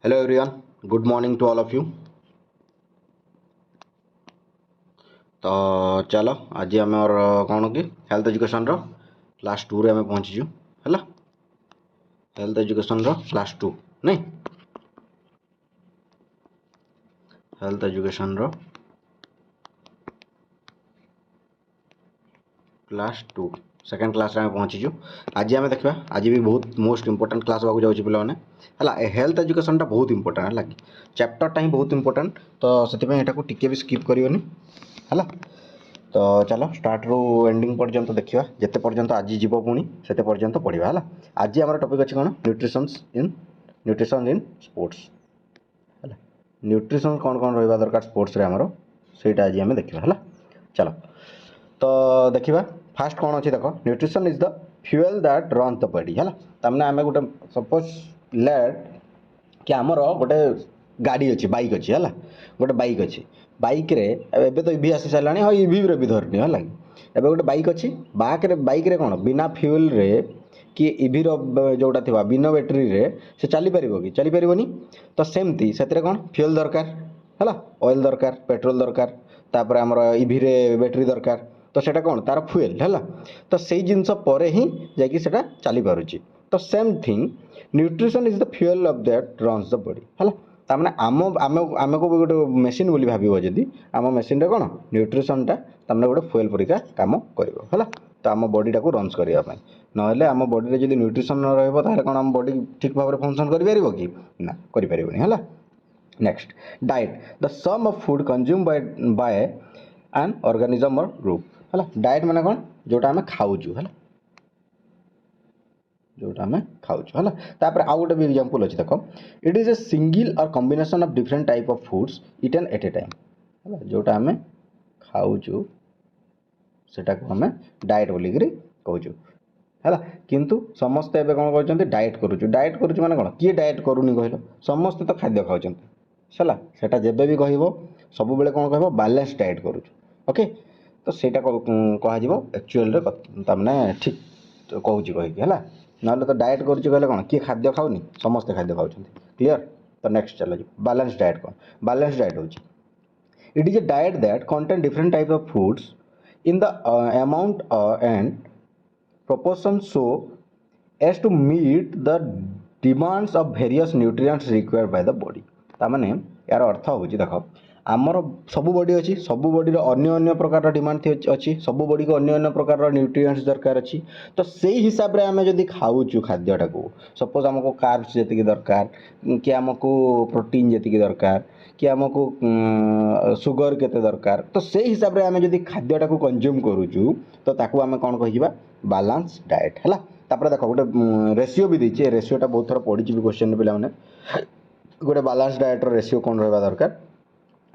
Hello everyone, good morning to all of you. तो चलो आज आम कौन कि हेल्थ एजुकेशन क्लास 2 रे आम पहुँचीचु है हेल्थ एजुकेशन क्लास 2 नहीं health education class 2 second class रे पहुँचीचु। आज आम देखा आज भी बहुत मोस्ट इंपोर्टेंट क्लास होगा जाऊँगी पे है हेल्थ एजुकेशन बहुत इंपोर्टेंट है चैप्टरटा ही बहुत इंपोर्टेंट तो से टिके भी स्किप करनी है। तो चलो स्टार्ट रू एंडिंग पर्यंत देखा जिते पर्यंत आज जीव पुणी से पर्यंत पढ़ा है। आज आम टॉपिक अच्छे कौन न्यूट्रिशन इन स्पोर्ट्स है न्यूट्रिशन कौन कौन रहा दरकार स्पोर्ट्स आमर से आज आम देखा है। चलो तो देखा फास्ट कौन अच्छी देख nutrition is the fuel that run the body है तमें आम गोटे सपोज लेट कि आमर गोटे गाड़ी अच्छी बाइक अच्छी है गोटे बाइक अच्छी बाइक रे एबे तो इवी आसी सारे हाँ इवी रे भी धरनी है एबे गोटे बाइक अच्छी बाइक रे कौन बिना फ्यूएल रे कि इवी जोटा थी बिना बैटेरी रे से चली पार कि चली पारनी तो सेमती से कौन फ्यूएल दरकार है ऑयल दरकार पेट्रोल दरकार तापर आमर इवी रे बैटेरी दरकार तो सेटा कौन तार फ्यूएल है तो से जिनस पर ही जा चली पारुची तो same thing nutrition is the fuel of that runs the body है तामने आम आम आम को गोटे मेसीन बोली भाव जदि आम मेसीन रे कौन न्यूट्रिशनटा तामने गोटे फ्यूएल परिका काम करिवो है तो आम बॉडीटा को रन्स करने ना आम बॉडी रे जदि न्यूट्रिशन न रहबो ताले कौन आम बॉडी ठीक भाव में फंक्शन करि परिबो कि ना करि परिबोनी है। Next diet the sum of food consume by an organism or group है डाइट माने कौन जोटा आम खाऊचु है जोटा आम खाऊचु है तापर आउ गोटे भी एग्जांपल अच्छे देख it is a single or combination of different type of foods eaten at a time है जोटा आम खाऊचु सेटा को आम डाइट बोलिकी कहूँ है किंतु समस्ते एवं कौन कहते डाइट करुचु माने कौन किए डाइट करूनी कहल समस्ते तो खाद्य खाऊँ है सेटा जेबे भी कह सब बेले कौन कह बैलेंस डाइट करुचु ओके तो सेटा कह एक्चुअल तमने ठीक कहूँ कहीकि है ना तो डाइट करुच्ची कहले कौन किए खाद्य खाऊनी समस्ते खाद्य खाऊँ क्लीयर। तो नेक्स्ट चलो बैलेंस डाइट कौन बैलेंस डाइट हो it is A diet that contain different type of foods in the amount and proportion so as to meet the demands of various nutrients required by the body तामाने यार अर्थ हो देख आमर सब body अच्छी सब body अन्य अन्य प्रकार डिमांड अच्छी सब बॉडी को अन्य अन्य प्रकार न्यूट्रिएंट्स दरकार अच्छी तो से हिसाब रे आम जदि खाऊचु खाद्यटा को सपोज आमको कार्ब्स जी दरकार कि आमको प्रोटीन जी दरकार कि आमको सुगर केते दरकार तो से हिसाब रे आम जदि खाद्यटा को कंज्यूम करूचु तो ताकू आम कौन कह बैलेंस डाइट है तापर देख गोटे रेसीओ भी देछि रेसीओटा बहुत थर पढ़ी भी क्वेश्चन पे गोटे बैलेंस डाइट रेसीओ कौन रहा दरकार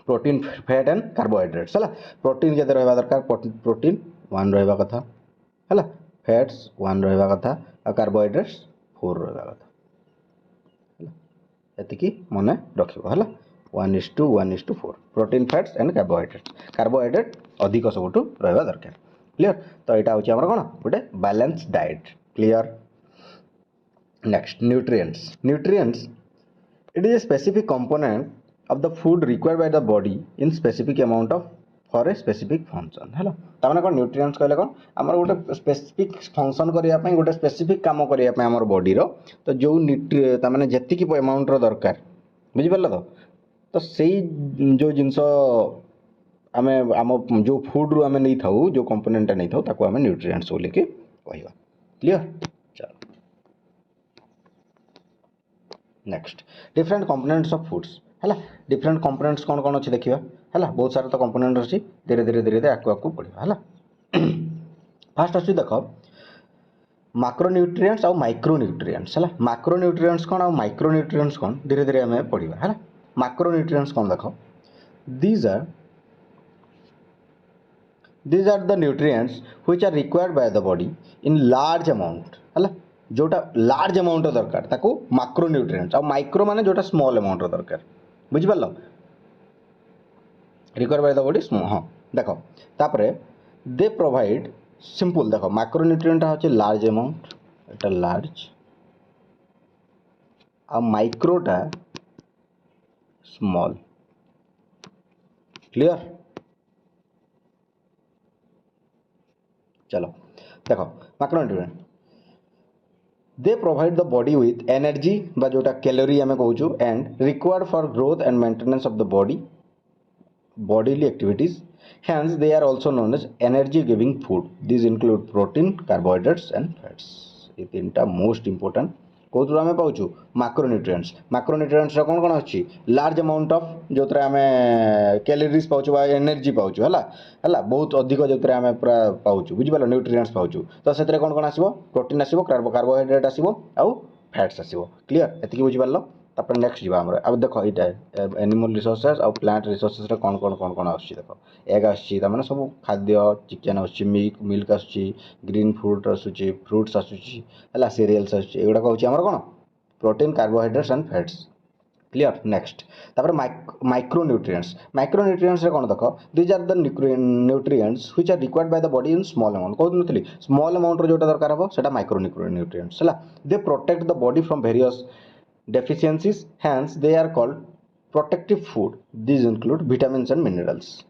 प्रोटीन फैट एंड कार्बोहाइड्रेट्स है प्रोटीन के रहा दरकार प्रोटीन 1 रहा कथा है फैट्स 1 रहा कथा और कार्बोहाइड्रेट्स 4 रहा कथा ये मन रख है 1:4 प्रोटीन फैट्स एंड कार्बोहाइड्रेट अधिक सब रहा दरकार क्लीयर। तो यहाँ हूँ आम कौन गोटे balance diet clear. Next nutrients it is a specific component of the food required by the body in specific amount of for a specific function है तामने कौन न्यूट्रिएंट्स कहले कौन आमर गोटे स्पेसिफिक फंक्शन करने गोटे स्पेसिफिक काम करने आमर बॉडी रो तो जो तामने जेतिकी अमाउंट रो दरकार बुझिपार तो सही जो जिनस आम आम जो फूड रू आम नहीं था जो कंपोनेंटा नहीं था ताको आम न्यूट्रिएंट्स बोलिकी कहवा क्लीयर। चलो next different components of foods है डिफरेंट कंपोनेंट्स कौन कौन अच्छे देखा है बहुत सारा तो कंपोनेंट अच्छी धीरे धीरे धीरे आकू पढ़ा है। फास्ट अच्छी देख मैक्रोन्यूट्रिएंट्स और माइक्रोन्यूट्रिएंट्स है मैक्रोन्यूट्रिएंट्स कौन और माइक्रोन्यूट्रिएंट्स कौन धीरे धीरे आम पढ़ा है। मैक्रोन्यूट्रिएंट्स कौन देख these are the nutrients which are required by the body in large amount है जोटा लार्ज अमाउंट दरकार ताको मैक्रोन्यूट्रिएंट्स और माइक्रो माने जोटा स्मॉल अमाउंट दरकार बुझिपार required by the body small हाँ देख तापरे दे प्रोवाइड सिंपल देख मैक्रोन्यूट्रिएंट होचे लार्ज अमाउंट एटा लार्ज आ माइक्रोटा स्मॉल। क्लियर। चलो देखो macronutrient they provide the body with energy बा जोटा कैलोरी आम कहूँ and required for growth and maintenance of the body bodily activities, hence they are also known as energy giving food. These include protein, carbohydrates and fats. ये तीनटा most important कौन आम पाचु macronutrients. Macronutrients कौन कौन अच्छी large amount of जो आम calories पाचु energy पाचु है बहुत अधिक जो आम पूरा पाचु बुझिपार न्यूट्रिएंट्स पाचु तो से कौन कौन आसो प्रोटीन आसो कार्बोहाइड्रेट आसो आउ फैट्स आसो। क्लीयर एति बुझिपार तापर नेक्स्ट जी आम अब देख ये एनिमल रिसोर्सेस और प्लांट रिसोर्सेस कौन कौन कौन कौन आस देख एग आसने सब खाद्य चिकेन मिल्क ग्रीन फ्रूट आसूची फ्रुट्स आसूची है सीरियल्स आसुगुड़ा हूँ आम कौन protein carbohydrates and fats. Clear next तापर माइक्रोन्यूट्रिएंट्स। माइक्रोन्यूट्रिएंट्स कौन देख these are the nutrients which are required by the body in small amount कहूँ स्मॉल अमाउंट जोटा दरकार हम से माइक्रोन्यूट्रिएंट्स है they protect the body from various deficiencies, hence they are called protective food. These include vitamins and minerals.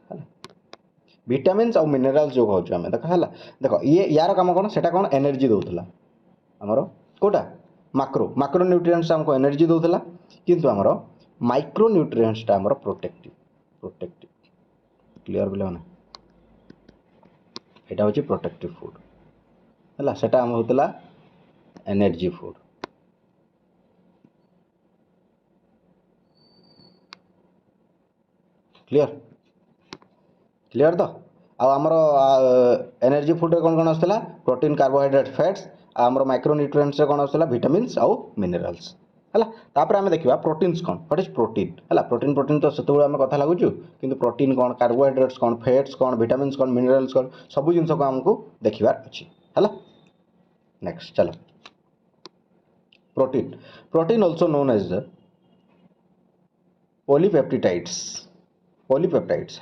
vitamins और minerals जो कहूँ आम देख है देख ये यार कम कौन से कौन एनर्जी दौला आमर कौटा माक्रो न्यूट्रिएंट्स आमको एनर्जी दौला किंतु आमर माइक्रो न्यूट्रिएंट्स आमर प्रोटेक्टिव। क्लियर बोले ना यहाँ हूँ प्रोटेक्टिव फूड है सेटा आम होता एनर्जी फूड। क्लीयर तो आमर एनर्जी फूड कौन कौन आसला प्रोटीन कार्बोहाइड्रेट फैट्स आमर माइक्रोन्यूट्रिएंट्स कौन आसला विटामिन्स आउ मिनरल्स है तापर आम देखा प्रोटीन्स कौन व्हाट इज प्रोटीन है प्रोटीन प्रोटीन तो से आम कथा लगुचु किंतु प्रोटीन कौन कार्बोहाइड्रेट्स कौन फैट्स कौन विटामिन्स कौन मिनरल्स कौन सब जिन को आमको देखार अच्छी है। नेक्स्ट चलो protein protein also known as polypeptides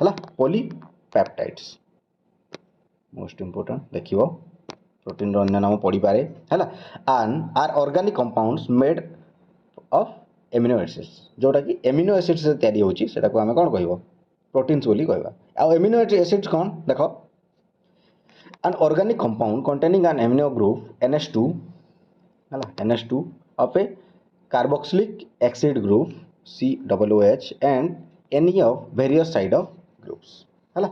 है पॉलीपेप्टाइड्स मोस्ट इंपोर्टेंट देखियो प्रोटीन अन्य नाम पढ़ी पारे है and are organic compounds made of amino acids जोटा कि एमिनो एसिड्स से तैयारी होची सेटा को हमें कौन कहबो प्रोटीन्स बोली कहबा आ एमिनो एसिड्स कौन देखो an organic compound containing an amino group NH2 है NH2 of a carboxylic acid group COOH and any of various side of groups है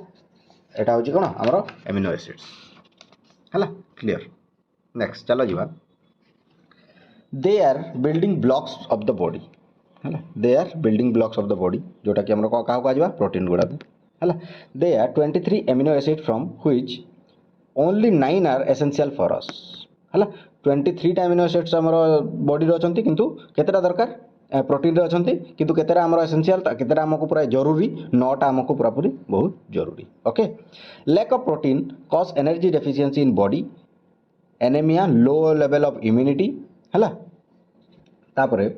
एटा हूँ कौन आमर एमिनो एसिड्स है। क्लियर नेक्स्ट चलो जीवा they are building blocks of the body है they are building blocks of the body जोटा कि आमर क्या कह प्रोटीन गुड़ा है they are 23 amino acid from which only 9 are essential for us है 23 एमिनो एसिड्स आमर बॉडी अच्छा किंतु केतेटा दरकार प्रोटीन अच्छा किंतु केतेटा आमर एसेंशियल केतेटा आमको पूरा जरूरी 9टा आमको पूरा पूरी बहुत जरूरी। Okay lack of protein cause energy deficiency in body anaemia low level of immunity है तापरे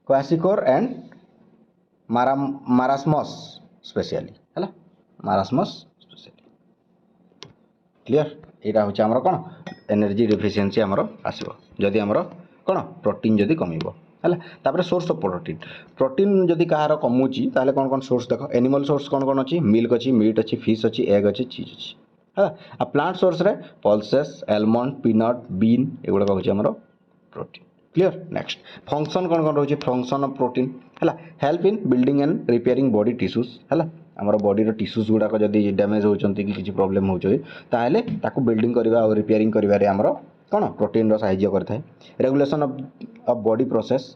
क्वासिकोर एंड मारास्मस स्पेशली है मारास्मस स्पेशली। क्लियर यहाँ हूँ आमर कौन एनर्जी डेफिशिएंसी आमर आसो जदि आमर कौन प्रोटीन जदि कमिबो है तापर सोर्स ऑफ प्रोटीन प्रोटीन जदि कहार कमुची ताले कौन कौन सोर्स देख एनिमल सोर्स कौन कौन अच्छी मिल्क अच्छी मीट अच्छी फिश अच्छी एग अच्छी चीज अच्छी है आ प्लांट सोर्स रे पल्सेस आलमंड पीनट बीन एगुड़ा हूँ आमर प्रोटीन। क्लियर नेक्स्ट फंक्शन कौन कौन रोचे फंक्शन ऑफ प्रोटीन है help in building and repairing body tissues है आमर बॉडी टिश्यूज गुड़ाक जदि डैमेज होती कि प्रोब्लेम होता बिल्डिंग करवा और रिपेयरिंग करिवारे आमर कौन प्रोटीन रो साहाय्य करता है। रेगुलेशन ऑफ बॉडी प्रोसेस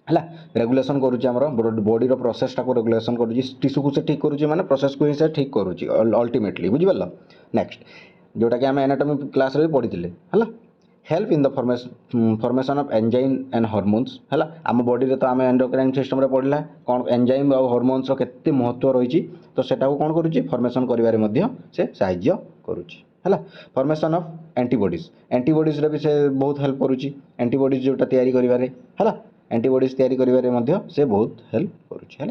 है रेगुलेशन करुच्ची आमर बॉडी रो प्रोसेसटा को रेगुलेशन करुच्ची टिश्यू को से ठीक करुच्ची माने प्रोसेस को ही से ठीक करुच्ची अल्टीमेटली बुझिपारल। नेक्स्ट जोटा कि आम एनाटॉमी क्लास रे पढ़ी है help in the formation of enzyme and hormones है आम बॉडी रे तो आम एंडोक्राइन सिस्टम रे पढ़ला कौन एंजाइम और हार्मोन्स रो केते महत्व रही तो सेटा को कौन करुच्ची फॉर्मेशन करिवारे मध्य से साहाय्य करुच्ची है फॉर्मेशन ऑफ एंटीबॉडीज रे भी से बहुत हेल्प करुच्ची एंटीबॉडीज जोटा तैयारी करिवारे है एंटीबॉडीज तैयारी करिवारे मध्य से बहुत हेल्प करुच्ची है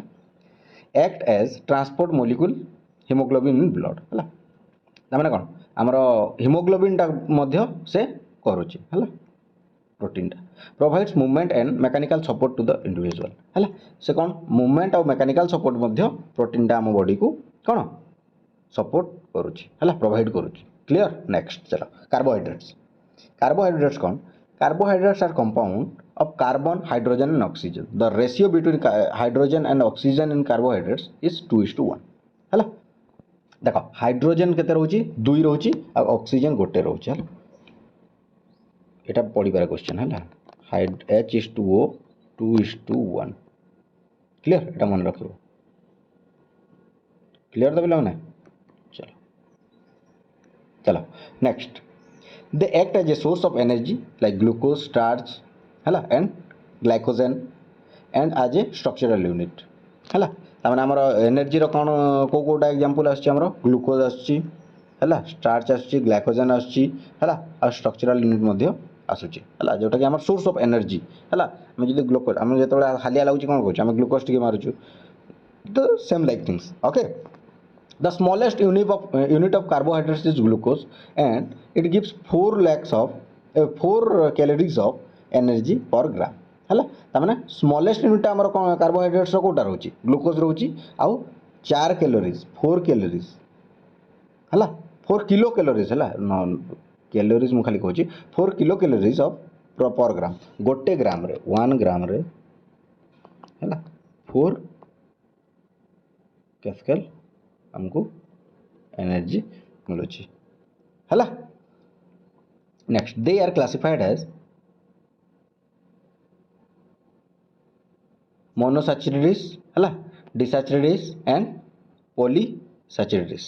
act as transport molecule haemoglobin in blood है माने कौन आमर हिमोग्लोबिन टा मध्य से करुच्ची है protein provides movement and mechanical support to the individual है से कौन मूवमेंट और मेकानिकल सपोर्ट मध्य प्रोटीन आम बॉडी को कौन सपोर्ट करुच्ची है प्रोवाइड करुच्ची क्लियर नेक्स्ट चलो कार्बोहाइड्रेट्स कार्बोहाइड्रेट्स कौन carbohydrates are compound of carbon hydrogen and oxygen the ratio between hydrogen and oxygen in carbohydrates is 2:1 है देख हाइड्रोजन केते रहउची 2 रहउची और ऑक्सीजन गोटे रहउची है एटा पढ़ी बार क्वेश्चन है H2O 2:1 क्लियर एटा मन रखियो क्लियर तो बिला माने चलो चलो next they act as a source of energy like glucose starch है एंड ग्लाइकोजेन एंड आज ए स्ट्रक्चरल यूनिट है तार आमर एनर्जी कौन कौ कौटा एग्जांपल आमर ग्लूकोज आसला स्टार्च ग्लाइकोजेन आसला आ स्ट्रक्चरल यूनिट आसूची है जोटा कि आम सोर्स ऑफ एनर्जी है आम जो ग्लूकोज आम जो हालिया लगुच कौन कौन आम ग्लूकोज टी मारुचु the same like things okay the smallest unit of carbohydrates is glucose and it gives 4 lakhs of 4 calories of energy per gram है तार स्मॉलेस्ट यूनिट आम कार्बोहाइड्रेट्स कौटा रोचे ग्लूकोज रोचे आउ 4 कैलोरीज 4 कैलोरीज है 4 किलो कैलोरीज है कैलोरीज मुझे खाली कहूँ 4 किलो कैलोरीज ऑफ पर ग्राम गोटे ग्राम रे 1 ग्राम रे है 4 कैस्केल हमको एनर्जी मिलूँ है next they are classified as monosaccharides है डिसैचुरेट्स एंड पॉलीसैचुरेट्स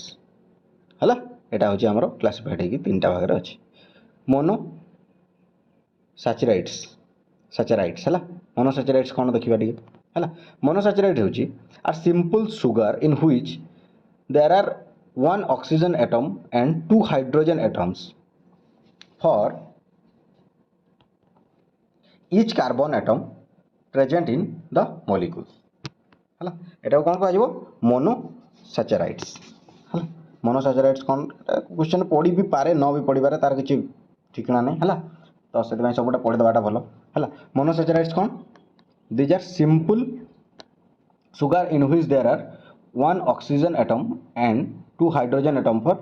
है यहाँ हूँ आमर क्लासिफाइड है तीन टा भाग अच्छे मोनो सैचुराइड्स सैचुराइड्स है मोनोसैचुराइड्स कौन देखा टे है मोनोसैचुराइड हूँ are simple sugar in which there are 1 oxygen atom and 2 hydrogen atoms for each carbon atom present in the molecule है एटा कौन कह मोनोसैचुराइड्स है मोनोसैचुराइड्स कौन क्वेश्चन पढ़ी भी पारे न भी पढ़ी पारे तार किसी ठिकाना नहीं है तो से सब पढ़ी देवाटा भल है मोनोसैचुराइड्स कौन these are simple sugar in which there are 1 oxygen atom and 2 hydrogen atom for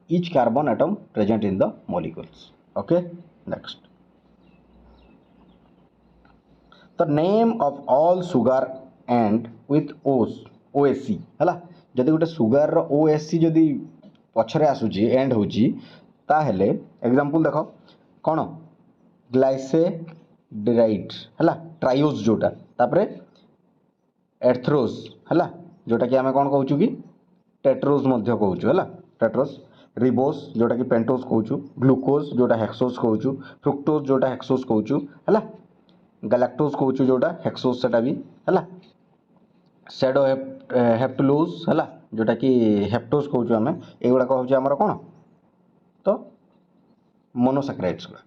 each carbon atom present in the molecules okay next the name of all sugar and with OSC है जदि गोटे sugar OSC जदि पछरे आसुची and होची ताहेले example देखो कौन ग्लाइसेराइड है triose जोटा तापरे एर्थ्रोज है जोटा कि आम कौन कहूँ कि टेट्रोज कहूँ है टेट्रोज रिबोस जोटा कि पेंटोज कहूँ ग्लूकोज जोटा हेक्सोज कहूँ फ्रुक्टोज जोटा हेक्सोज कहूँ है गैलेक्टोज कहूँ जोटा हेक्सोज सेटा भी है सेडो हेप्टुलोज है जोटा कि हेप्टोज कहूँ आम युवा हूँ आमर कौन तो मोनोसैचुराइड्स गुड़ा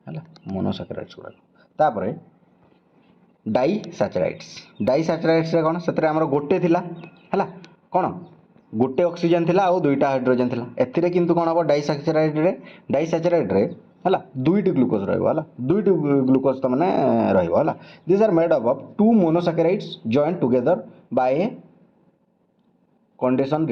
है मोनोसैचुराइड्स गुड़ा तापर डाइसैचुराइड्स कौन से गोटे थिला है कौन गोटे ऑक्सीजन थिला और 2टा हाइड्रोजन थिला एथिरे किंतु कौन हम डाइसैचुराइड रे है 2टी ग्लूकोज रहा है 2टी ग्लूकोज तो मैंने रहा this are made up of 2 monosaccharides join together by a condensation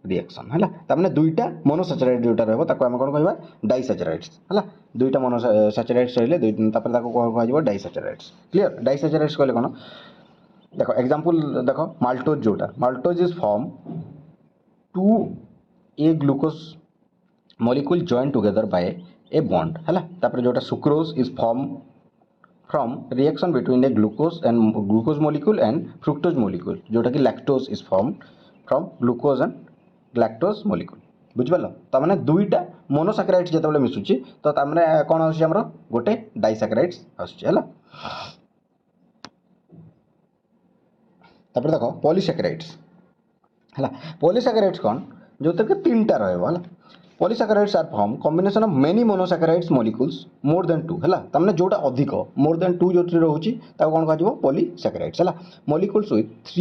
reaction है तार 2टा मोनोसैचुराइड जोटा रहा कौन कह डाइसैचुराइड्स है 2टा मोनोसैचुराइड्स रही कह डाइसैचुराइड्स क्लियर डाइसैचुराइड्स कहले कौन देखो एग्जांपल देखो माल्टोज जोटा maltose is form 2 a glucose molecule join together by a bond है जोटा sucrose is form from reaction between a glucose molecule and fructose molecule जोटा कि lactose is form from glucose and lactose molecule बुझिपाल तो मैंने 2टा मोनोसैचुराइड्स जिते मिसुची तो कौन आमर गोटे डाइसैचुराइड्स आसला देख पॉलीसैचुराइड्स है पॉलीसैचुराइड्स कौन जो 3टा रहा polysaccharides are form combination of many monosaccharides molecules more than 2 है तमें जोटा अधिक मोर देन 2 जो रोचे कौन कह पॉलीसैचुराइड्स है molecules with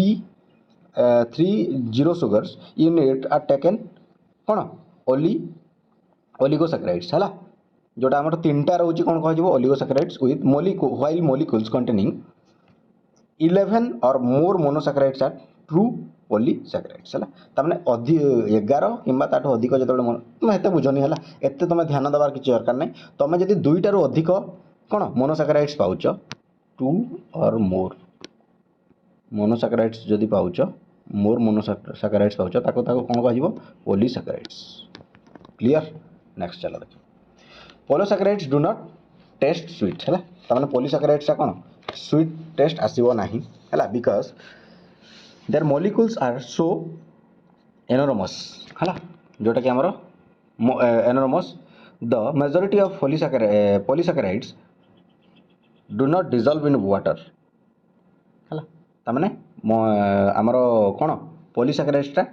3 zero sugars unit are taken कौन ओलिगोसैचुराइड्स है जोटा आमर तीनटा रोचे कौन कह oligosaccharides with while molecules containing 11 or more मोनोसाकाराइड्स are true पॉलीसाकाराइड्स है ताने 11 किंबा ताठू अधिक जो एत बुझनी है एत तुम ध्यान देवार किसी दरकार नहीं तुम जब दुईटारू अधिक कौन मोनोसाकाराइड्स पाउच 2 और मोर मोनोसाकाराइड्स जदि पाउच मोर मोनोसाकाराइड्स पाउच ताको कौन कह पॉलीसाकाराइड्स क्लियर नेक्स्ट चलो देख polysaccharides do not taste sweet है ताने पॉलीसाकाराइड्स कौन स्वीट टेस्ट आसो ना है because their molecules are so enormous है जोटा कि आमर enormous the majority of polysaccharides do not dissolve in water है ताने आमर कौन पॉलीसाकाराइड्सटा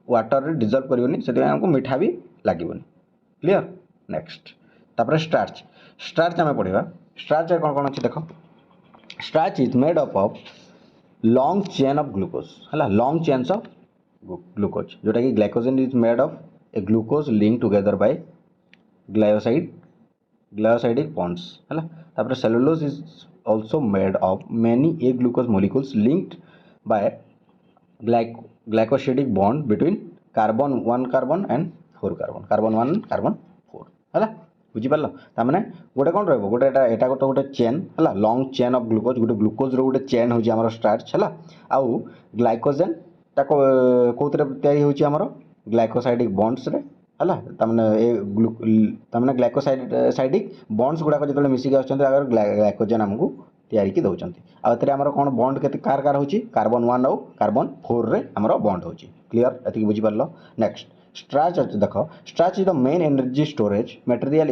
वाटर रे डिजॉल्व करिवनी से हमको मीठा भी लागबनी क्लियर नेक्स्ट तापर स्टार्च स्टार्च आम पढ़ा स्टार्च कौन कौन अच्छी देख starch is made up of long chain of glucose है लॉन्ग चेन्स ऑफ ग्लूकोज जोटा कि glycogen is made of a glucose link together by glycosidic bonds है तापर cellulose is also made of many a glucose molecules linked by glycosidic bond between carbon 1 carbon and 4 carbon 1 carbon 4 है बुझीपार ताने गोटे कौन रहा गोटे एटा गोटे गोटे चेन है लॉन्ग चेन ऑफ ग्लूकोज गोटे ग्लूकोज रोटे चेन हो आम स्टार्च है आउ ग्लाइकोजेन कौन होमर ग्लाइकोसाइडिक बॉन्ड्स रे है ताने ग्लाइकोसाइडिक बॉन्ड्स गुड़ाक जो मिसिक ग्लाइकोजेन आमको तैयारी दौरान आम कौन बॉन्ड के कार कार हो कार्बन 1 आउ कार्बन 4 रे आमर बॉन्ड हो क्लियर ये बुझीपार नेक्स्ट स्टार्च देख starch is the main energy storage material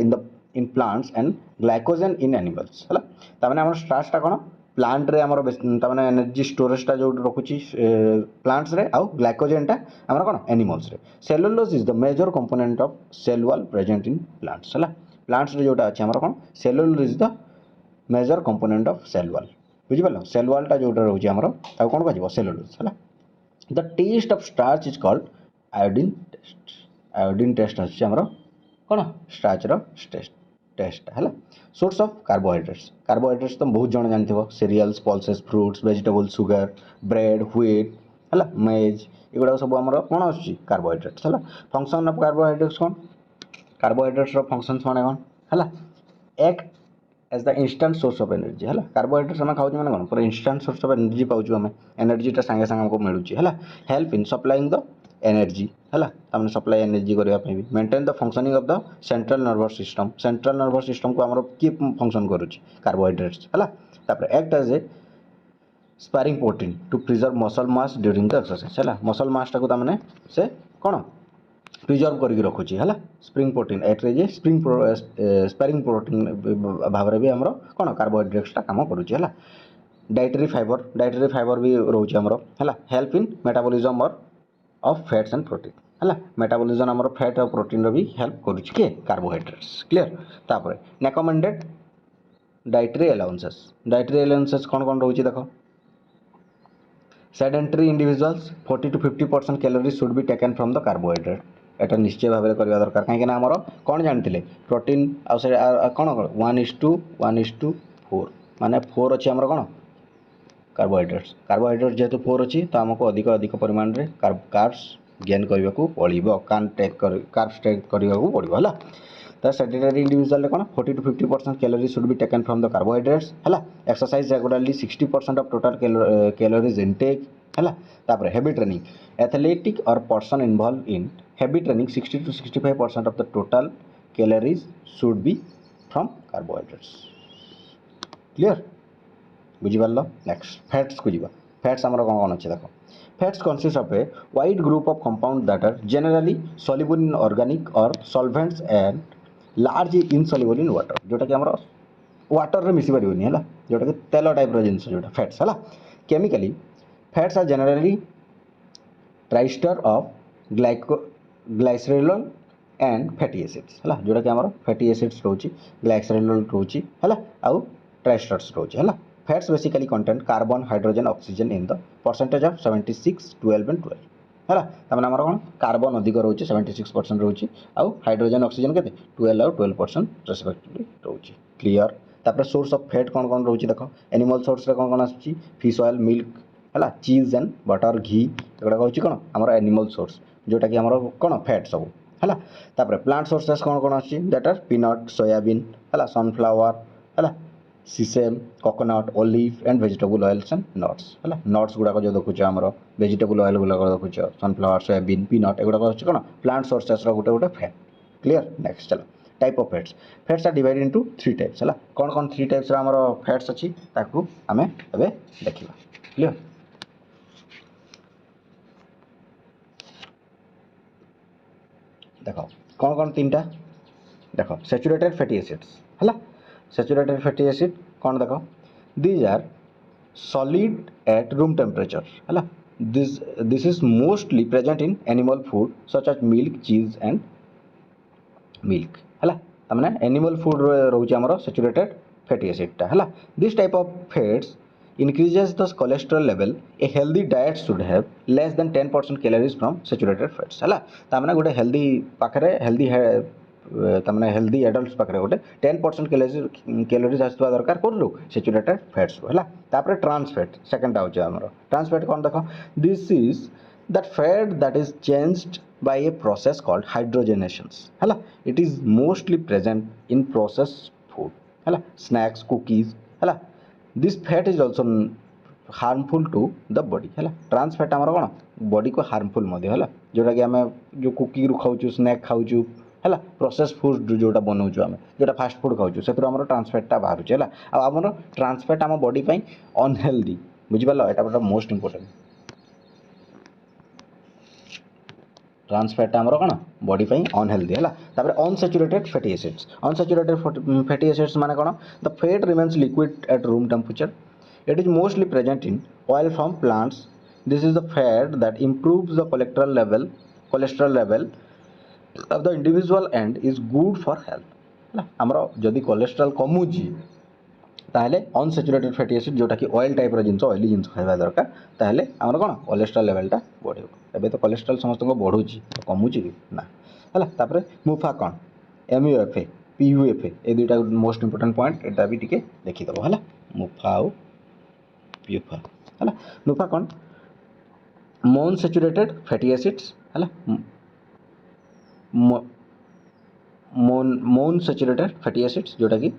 in plants and glycogen in animals है ताने आम स्टार्चटा कौन प्लांट रे आमर ताने एनर्जी स्टोरेजटा जो रखुची प्लांट्स रे आउ ग्लाइकोजेनटा आमर कौन एनिमल्स रे cellulose is the major component of cell wall present in plants है प्लांट्स रे जोटा अच्छे आमर कौन cellulose is the major component of cell wall बुझीपार सेल वॉलटा जोटा रोचे आमर कौन कह सेलुलोज है the test of starch is called iodine test अच्छे आमर कौन स्टार्च टेस्ट है सोर्स ऑफ कार्बोहाइड्रेट्स तो बहुत जन जानते cereals pulses fruits vegetable sugar bread wheat है मेज एगुड़ा सब आम कौन आर्बोहाइड्रेट्स है फंक्शन ऑफ कार्बोहाइड्रेट्स कौन कार्बोहाइड्रेट्स फंक्शन कौन है act as the instant source of energy है कार्बोहाइड्रेट्स आम खाऊ मैंने कौन पूरा इंस्टांट सोर्स ऑफ एनर्जी पाऊँ आम एनर्जीटा सागे सागे हमको मिलूँ है help in supplying the energy है सप्लाई एनर्जी करने भी maintain the functioning of the central nervous system को आम किए फंक्शन करुच्ची कार्बोहाइड्रेट्स है act as a sparing protein to preserve muscle mass during the exercise है मसल मासटा को ताने से कौन प्रिजर्व करके रखुची है sparing protein act as a sparing protein भाव में भी आम कौन कार्बोहाइड्रेट्सटा कम करुच्ची है डाइटरी फाइबर भी रोचे आमर है हेल्प इन मेटाबॉलिज्म और ऑफ फैट्स एंड प्रोटीन है मेटाबॉलिज्म आमर फैट और प्रोटीन भी हेल्प करुच्ची कार्बोहाइड्रेट्स क्लियर तापर रेकमेंडेड डाइटरी अलाउंसेस कौन कौन रोचे देख sedentary individuals 40 to 50% calories should be taken from the carbohydrate एटा निश्चय भाव में करवा दरकार कहीं आमर कौन जानते प्रोटीन कौन 1:4 माने 4 अच्छे आमर कौन कार्बोहाइड्रेट्स जेहेतु 4 अच्छी तो आमको अधिक परिमाण में कार्ब्स गेन करने को पड़ो कार्ब्स टेक करने को पड़ो है तो सेडेंटरी इंडिविजुअल कौन 40 to 50% calories should be taken from the carbohydrates है exercise regularly 60% of total calories intake है heavy training athletic or person involve in heavy training 60 to 65% of the total calories should be from carbohydrates clear बुझीपार next fats को जीवा fats आमर कौन कौन अच्छे देख fats consist of a wide group of compound that are generally soluble in organic और solvents and large insoluble in water जोटा कि आमर वाटर रे मिसी पारिबनी है जोटा कि तेल टाइप जिनस जोटा फैट्स है chemically fats are generally triester of glycerol and fatty acids है जोटा कि आमर फैटी एसिड्स रोची ग्लाइसरेरॉल रोची है आउ ट्राइस्टर्स रोची है fats basically content carbon hydrogen oxygen in the percentage of 76 12 and 12 है तार आम कौन कार्बन अधिक रोचे 76% रोचे आउ हाइड्रोजन ऑक्सीजन के 12 और 12% रेस्पेक्टिवली रोचे क्लियर। तापर सोर्स ऑफ फैट कौन कौन रोचे देख एनिमल सोर्स रे कौन कौन आसुची फिश ऑयल मिल्क है चीज एंड बटर घी एगुड़ा हूँ कौन आम एनिमल सोर्स जोटा कि आम कौन फैट सब है तापर प्लांट सोर्सेस कौन कौन आसुची दैट आर पीनट सोयाबीन है सनफ्लावर है sesame coconut olive and vegetable oils and nuts है नट्स गुड़ाक जो देखुच आम वेजिटेबल ऑयल गुड़ाक देखुच सनफ्लावर सोयाबीन पीनट एगुड़ा हूँ कौन प्लांट सोर्सेस गोटे गोटे फैट क्लियर। नेक्स्ट चलो type of fats fats are divided into 3 types है कौन कौन 3 टाइप्स आमर फैट्स अच्छी ताकू आमे एबे देखिबा क्लियर। देखो कौन कौन 3टा देखो सैचुरेटेड फैटी एसिड्स है सैचुरेटेड फैटी एसिड कौन देखो these are solid at room temperature है this is mostly present in animal food such as milk cheese and milk है तमने एनिमल फूड रोचे आमर सैचुरेटेड फैटी एसिड है this type of fats increases the cholesterol level a healthy diet should have less than 10% calories from saturated fats है तमने गोटे healthy पाखरे healthy तमने हेल्दी एडल्ट्स पाखरे गोटे 10% कैलोरीज आसवा दरकार कोलु सैचुरेटेड फैट्स है तापर ट्रांस फैट सेकंड होचे हमरो ट्रांस फैट कौन देखो this is that fat that is changed by a process called hydrogenations है it is mostly present in processed food है snacks cookies है this fat is also harmful to the body है trans fat हमर कोन body को harmful मध्य है जोटा कि आम जो कुकी रु खाऊँ स्नैक खाऊँ है प्रोसेस फूड जोटा बनाऊँ आम जोटा फास्ट फूड खाऊँ से ट्रांस फैटा बाहर है आमर ट्रांस फैट आम बॉडी अनहेल्दी बुझिपार यहाँ गोटे मोस्ट इंपोर्टेंट ट्रांस फैट आमर कौन बॉडी अनहेल्दी है तापर अनसैचुरेटेड फैटी एसिड्स माने कौन the fat remains liquid at room temperature it is mostly present in oil from plants this is the fat that improves the cholesterol level of the individual and is good for health है आमर जदि cholesterol कमुची ताहले unsaturated fatty acid जोटा कि oil type जिनस oily जिनस खाଇବା दरकार ताहले आमर कौन कोलेस्ट्रॉल लेवलटा बढ़ियो एबे तो कोलेस्ट्रॉल समस्त को बढ़ुची कमुची कि ना है तापर मुफा कौन MUFA PUFA ए दुईटा मोस्ट इंपोर्टेंट पॉइंट एटा भी टिके देखि दबो है मुफा और PUFA है मुफा कौन मोनोसैचुरेटेड फैटी एसिड्स है मोनोसैचुरेटेड फैटी एसिड्स जोटा कि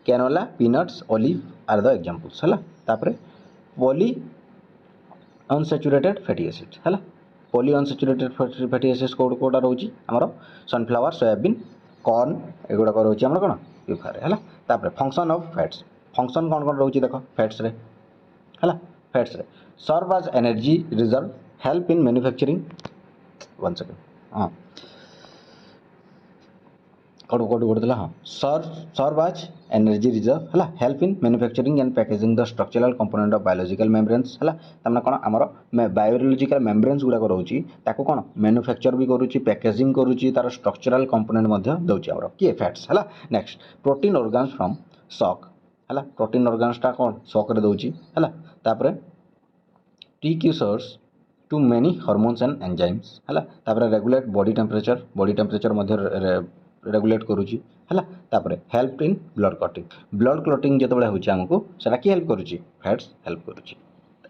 canola peanuts olive are the examples है तापर पॉली अनसैचुरेटेड फैटी एसिड्स है पॉली अनसैचुरेटेड फैटी एसिड्स कोटा रोची आमर सनफ्लावर सोयाबीन कॉर्न एगुड़ा रोची आमर कौन PUFA है तापर फंक्शन ऑफ फैट्स फंक्शन कौन कौन रोची देख फैट्स रे है फैट्स रे serve as energy reserve help in manufacturing one second हाँ कौन हाँ सर्व एज एनर्जी रिजर्व है help in manufacturing and packaging the structural component of biological membranes है तमने कौन आमर बायोलॉजिकल मेम्ब्रेन्स गुड़ाक रोची ताको कौन मैन्युफैक्चर भी करुच्ची पैकेजिंग करुच्ची तार स्ट्रक्चरल कंपोनेंट दौची आमर किए फैट्स है next protect organs from shock है प्रोटीन ऑर्गन्सटा कौन सॉक रे दौची है तापर precursors to many hormones and enzymes है तापर रेगुलेट बॉडी टेम्परेचर मध्य रेगुलेट करुच्ची है तापर हेल्प इन ब्लड क्लॉटिंग जो होची आमको सेटा कि हेल्प करुच्ची फैट्स हेल्प करुच्ची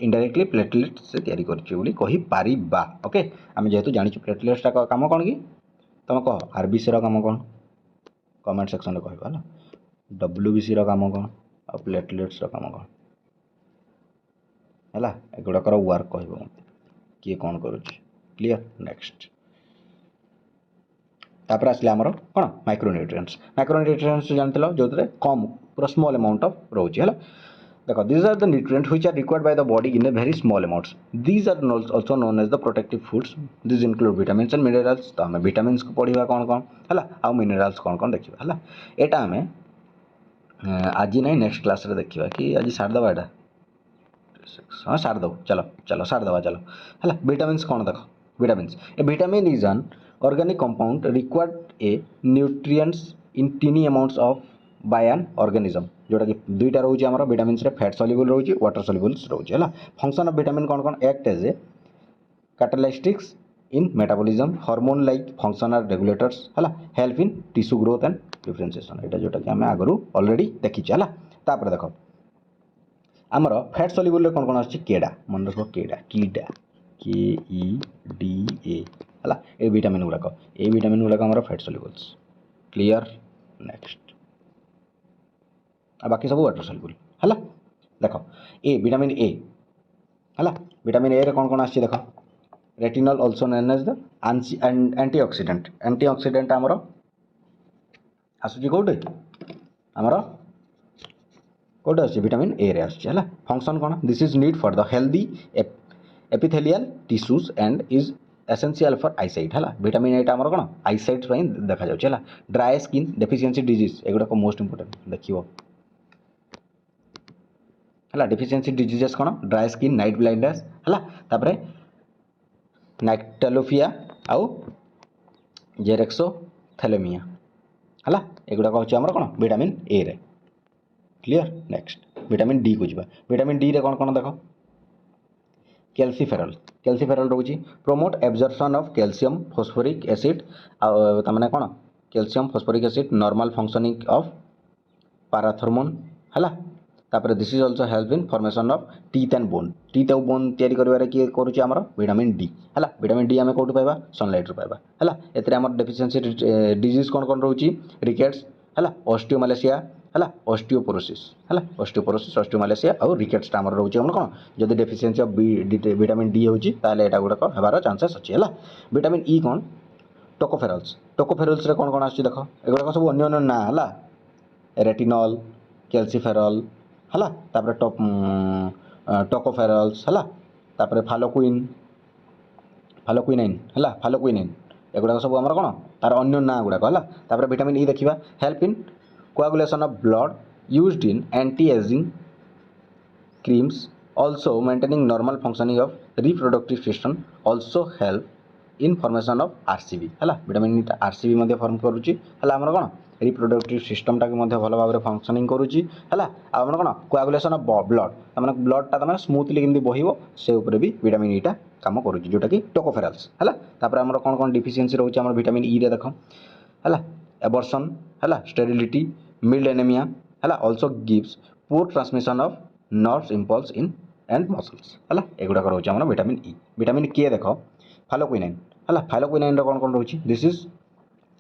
इनडायरेक्टली प्लेटलेट से तैयारी करुच्ची बोली कहि पारिबा ओके आम जेहेतु जानिछु प्लेटलेट्स का काम कौन कि तुम कह RBC रो काम कौन कमेंट सेक्शन में कहबा ना WBC रो काम कौन और प्लेटलेट्स रो काम कौन है एगुड़ाकर वर्क कहब मत किए कौन करुच्ची क्लियर। नेक्स्ट तापर आसले आमर कौन माइक्रोन्यूट्रिएंट्स जानते जो कम पूरा स्मॉल अमाउंट ऑफ रोचे है देखो this are the nutrients which are required by the body in a very small amounts these are also known as the protective foods this include vitamins and minerals तो आम vitamins को पढ़ा कौन कौन है आउ मिनरल्स कौन कौन देखा है यहाँ आम आज ना नेक्स्ट क्लास रे देखा कि आज सारदे यहाँ हाँ सारद चलो सारदे चलो है विटामिन्स कौन देख vitamins A vitamin is an organic compound required a nutrients in tiny amounts of by an organism जोटा कि दुईटा रोचे आमर विटामिन्स रे फैट सॉल्युबल रोचे वाटर सॉल्युबल रोचे है फंक्शन ऑफ विटामिन कौन कौन act as a catalysts in metabolism hormone like functional regulators है help in tissue growth and differentiation एटा जोटा कि आम आगु ऑलरेडी देखीचे है तापर देख आमर फैट सल्युबल रे कौन कौन आछी केडा मन रख केडा कीडा KEDA है ए विटामिन गुड़ाक आमर फैट सल्युबल्स क्लियर नेक्स्ट बाकी सब वाटर सल्युबल है देख ए विटामिन ए है विटामिन ए रे कौन कौन आछी देख retinol also known as the antioxidant आमर आसुची कोटे आमर कोटे आछी विटामिन ए रे आछी है फंक्शन कौन this is need for the healthy epithelial tissues and is essential for eyesight है विटामिन ए आमर कौन आईसाइट देखा जाए है ड्राई स्किन डेफिशिएंसी डिजीज एगुड़ाक मोस्ट इंपोर्टेंट देखिए है डेफिशिएंसी डिजीजेस कौन ड्राई स्किन नाइट ब्लाइंडनेस है तापर नाइक्टेलोफिया आउ जेरेक्सोथेलेमिया है एगुड़ाक हूँ आमर कौन विटामिन ए रे क्लियर नेक्स्ट विटामिन डी को जी विटामिन डी रे कौन कौन देख कैल्सीफेरल रोची promote absorption of calcium phosphoric acid तमाने कौन calcium phosphoric acid normal functioning of parathormone है तापर this is also help in formation of teeth and bone तैयारी करिवारे किए करूची हमर विटामिन डी है विटामिन डी आमे कोठु पाइबा सनलाइट रू पाइबा है एतरे हमर डेफिशिएंसी डिजीज कौन कौन रोची रिकेट्स है ऑस्टियोमालेशिया है ऑस्टियोपोरोसिस है ऑस्टियोमालेशिया और रिकेट्स आमर रोची हमर कौन जदि डेफिशिएंसी ऑफ विटामिन डी होची ताले एटा गुडा हेबार चांसेस अछि है विटामिन ई कौन टोकोफेरल्स रे कौन कौन आछि देखो एगुडा सब अन्य अन्य ना है रेटिनॉल कैल्सीफेरल है तापर टोकोफेरल्स है तापर फालोक्विनाइन एगुडा सब आमर कौन तार अन्य ना गुड़ाक है तापर विटामिन ई देखा help in coagulation of blood used in anti ageing creams also maintaining normal functioning of reproductive system also help in formation of RCB है विटामिन ई आरसीबी फॉर्म करुच्ची है आमर कौन रिप्रोडक्टिव सिस्टम टाक भल भाव में functioning करुच्ची है आम कौन कोआगुलेशन ऑफ ब्लड तमाने ब्लडटा तमाने स्मूथली केमती बहिबो से ऊपर भी विटामिन ई काम करुच्ची जोटा कि टोकोफेरल्स है तापर आमर कौन कौन डिफिशिएंसी रोचे आमर विटामिन ई रे देख है एबर्सन है स्टेरिलिटी मिल्ड एनीमिया है also gives poor transmission of nerves impulse in and muscles है एगुड़ाक रोचे आमर विटामिन के देख फालोक्विनाइन कौन कौन रोचे this is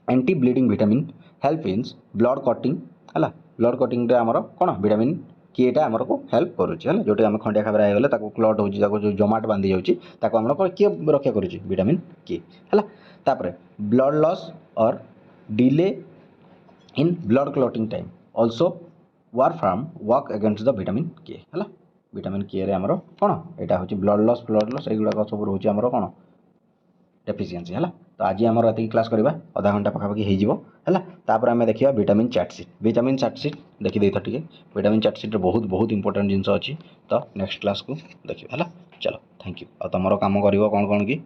anti bleeding vitamin help in blood cutting है ब्लड कटिंग आमर कौन विटामिन केटा आमर को हेल्प करुच्ची है जोटा आम खंडिया खाबर आगले क्लट हो जो जमाट बांधी जाऊँगी किए रक्षा करुच्ची विटामिन के है तापर ब्लड लॉस और delay in blood clotting time also work against the vitamin के है विटामिन के रे आमर कौन यहाँ हूँ ब्लड लॉस युवा सब रोचे आमर कौन डेफिशिएंसी है तो आज आम राति क्लास करवा आधा घंटा पाखापाखि होगा तापर आम देखा विटामिन चार्टसीट देखी देथ टे विटामिन चार्टसीट बहुत बहुत इंपोर्टेंट जिनस अच्छी तो नेक्स्ट क्लास को देखिए है चलो थैंक यू और तुम कम कर कौन कौन कि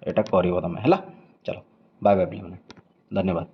यहाँ कर तुम है चलो बाय बाय धन्यवाद।